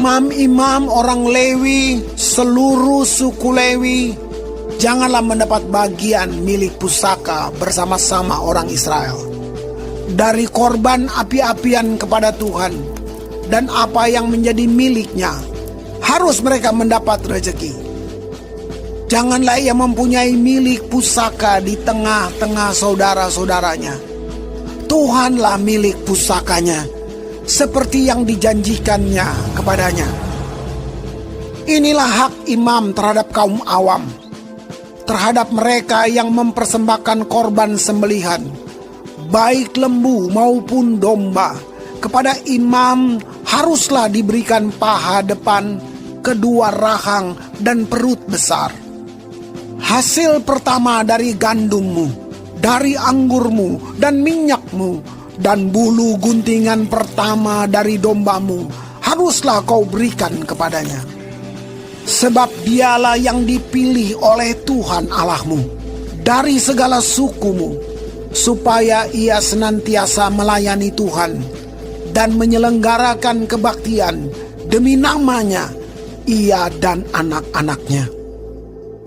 imam-imam orang Lewi, seluruh suku Lewi, janganlah mendapat bagian milik pusaka bersama-sama orang Israel dari korban api-apian kepada Tuhan, dan apa yang menjadi miliknya harus mereka mendapat rezeki. Janganlah ia mempunyai milik pusaka di tengah-tengah saudara-saudaranya. Tuhanlah milik pusakanya, seperti yang dijanjikannya kepadanya. Inilah hak imam terhadap kaum awam, terhadap mereka yang mempersembahkan korban sembelihan, baik lembu maupun domba. Kepada imam haruslah diberikan paha depan, kedua rahang, dan perut besar. Hasil pertama dari gandummu, dari anggurmu dan minyakmu, dan bulu guntingan pertama dari dombamu haruslah kau berikan kepadanya. Sebab dialah yang dipilih oleh Tuhan Allahmu dari segala sukumu, supaya ia senantiasa melayani Tuhan dan menyelenggarakan kebaktian demi namanya, ia dan anak-anaknya.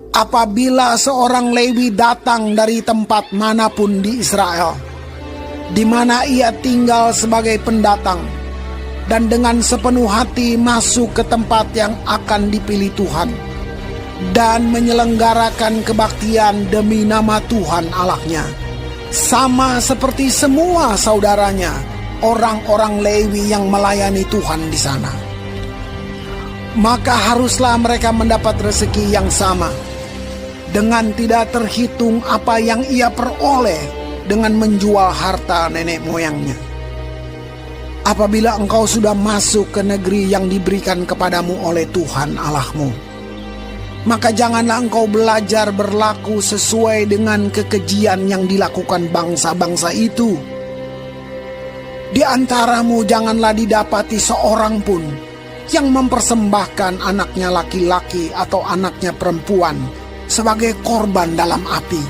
Apabila seorang Lewi datang dari tempat manapun di Israel, di mana ia tinggal sebagai pendatang, dan dengan sepenuh hati masuk ke tempat yang akan dipilih Tuhan, dan menyelenggarakan kebaktian demi nama Tuhan Allahnya, sama seperti semua saudaranya, orang-orang Lewi yang melayani Tuhan di sana, maka haruslah mereka mendapat rezeki yang sama, dengan tidak terhitung apa yang ia peroleh dengan menjual harta nenek moyangnya. Apabila engkau sudah masuk ke negeri yang diberikan kepadamu oleh Tuhan Allahmu, maka janganlah engkau belajar berlaku sesuai dengan kekejian yang dilakukan bangsa-bangsa itu. Di antaramu janganlah didapati seorang pun yang mempersembahkan anaknya laki-laki atau anaknya perempuan sebagai korban dalam api,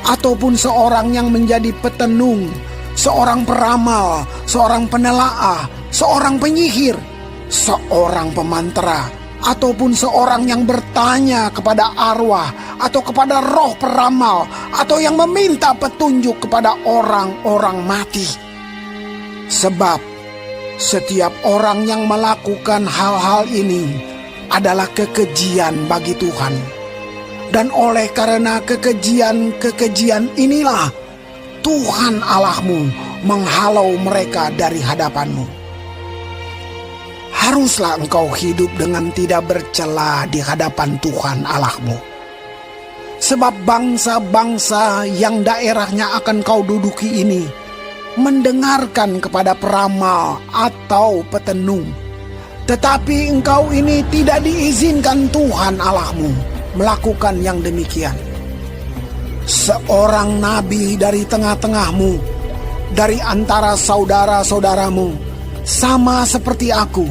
ataupun seorang yang menjadi petenung, seorang peramal, seorang penelaah, seorang penyihir, seorang pemantera, ataupun seorang yang bertanya kepada arwah atau kepada roh peramal, atau yang meminta petunjuk kepada orang-orang mati. Sebab setiap orang yang melakukan hal-hal ini adalah kekejian bagi Tuhan. Dan oleh karena kekejian inilah Tuhan Allahmu menghalau mereka dari hadapanmu. Haruslah engkau hidup dengan tidak bercela di hadapan Tuhan Allahmu. Sebab bangsa-bangsa yang daerahnya akan kau duduki ini mendengarkan kepada peramal atau petenung, tetapi engkau ini tidak diizinkan Tuhan Allahmu melakukan yang demikian. Seorang nabi dari tengah-tengahmu, dari antara saudara-saudaramu, sama seperti aku,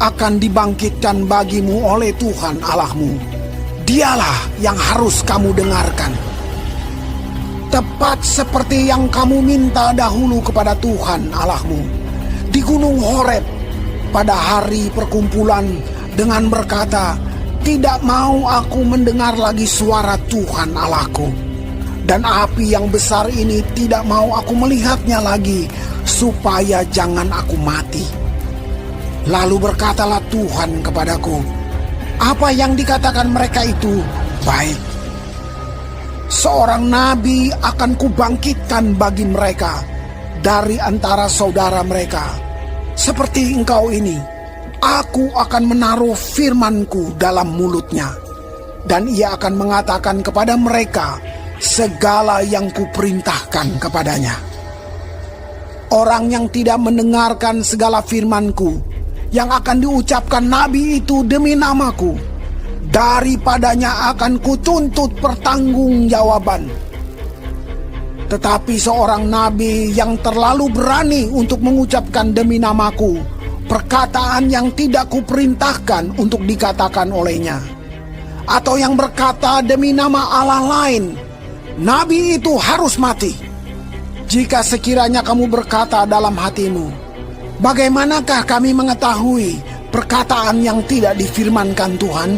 akan dibangkitkan bagimu oleh Tuhan Allahmu. Dialah yang harus kamu dengarkan. Tepat seperti yang kamu minta dahulu kepada Tuhan Allahmu di Gunung Horeb pada hari perkumpulan dengan berkata, tidak mau aku mendengar lagi suara Tuhan Allahku, dan api yang besar ini tidak mau aku melihatnya lagi, supaya jangan aku mati. Lalu berkatalah Tuhan kepadaku, apa yang dikatakan mereka itu baik. Seorang nabi akan kubangkitkan bagi mereka dari antara saudara mereka, seperti engkau ini. Aku akan menaruh firmanku dalam mulutnya, dan ia akan mengatakan kepada mereka segala yang kuperintahkan kepadanya. Orang yang tidak mendengarkan segala firmanku yang akan diucapkan nabi itu demi namaku, daripadanya akan kutuntut pertanggungjawaban. Tetapi seorang nabi yang terlalu berani untuk mengucapkan demi namaku perkataan yang tidak kuperintahkan untuk dikatakan olehnya, atau yang berkata demi nama Allah lain, nabi itu harus mati. Jika sekiranya kamu berkata dalam hatimu, bagaimanakah kami mengetahui perkataan yang tidak difirmankan Tuhan?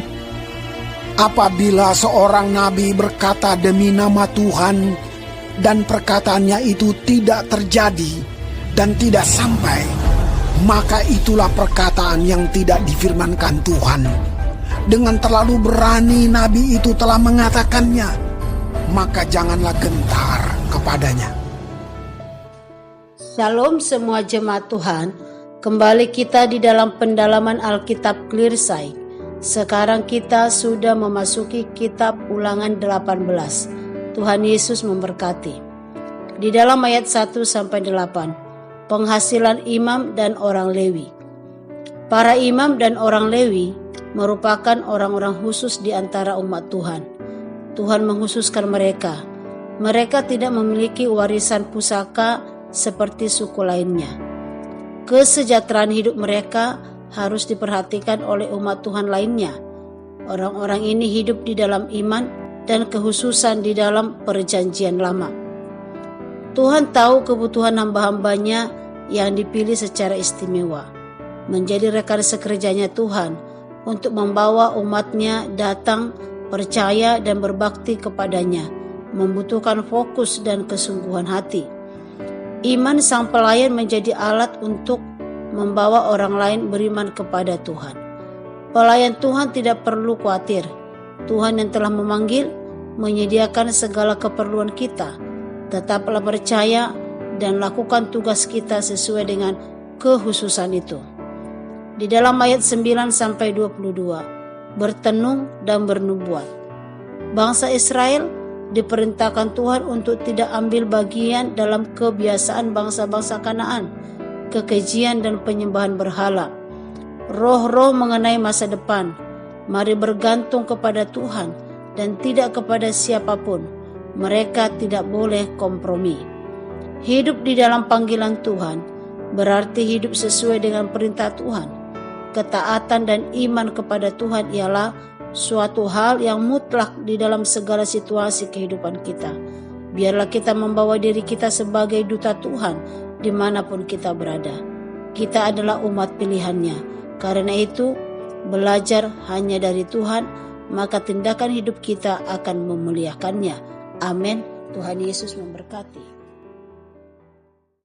Apabila seorang nabi berkata demi nama Tuhan dan perkataannya itu tidak terjadi dan tidak sampai, maka itulah perkataan yang tidak difirmankan Tuhan. Dengan terlalu berani nabi itu telah mengatakannya, maka janganlah gentar kepadanya. Shalom semua jemaat Tuhan. Kembali kita di dalam pendalaman Alkitab Clearside. Sekarang kita sudah memasuki kitab Ulangan 18. Tuhan Yesus memberkati. Di dalam ayat 1-8, penghasilan imam dan orang Lewi. Para imam dan orang Lewi merupakan orang-orang khusus di antara umat Tuhan. Tuhan mengkhususkan mereka. Mereka tidak memiliki warisan pusaka seperti suku lainnya. Kesejahteraan hidup mereka harus diperhatikan oleh umat Tuhan lainnya. Orang-orang ini hidup di dalam iman dan kekhususan di dalam perjanjian lama. Tuhan tahu kebutuhan hamba-hambanya yang dipilih secara istimewa, menjadi rekan sekerjanya Tuhan untuk membawa umatnya datang, percaya dan berbakti kepadanya, membutuhkan fokus dan kesungguhan hati. Iman sang pelayan menjadi alat untuk membawa orang lain beriman kepada Tuhan. Pelayan Tuhan tidak perlu khawatir. Tuhan yang telah memanggil menyediakan segala keperluan kita. Tetaplah percaya dan lakukan tugas kita sesuai dengan kekhususan itu. Di dalam ayat 9-22, bertenung dan bernubuat. Bangsa Israel diperintahkan Tuhan untuk tidak ambil bagian dalam kebiasaan bangsa-bangsa Kanaan, kekejian dan penyembahan berhala. Roh-roh mengenai masa depan, mari bergantung kepada Tuhan dan tidak kepada siapapun. Mereka tidak boleh kompromi. Hidup di dalam panggilan Tuhan berarti hidup sesuai dengan perintah Tuhan. Ketaatan dan iman kepada Tuhan ialah suatu hal yang mutlak di dalam segala situasi kehidupan kita. Biarlah kita membawa diri kita sebagai duta Tuhan dimanapun kita berada. Kita adalah umat pilihannya. Karena itu, belajar hanya dari Tuhan, maka tindakan hidup kita akan memuliakannya. Amin. Tuhan Yesus memberkati.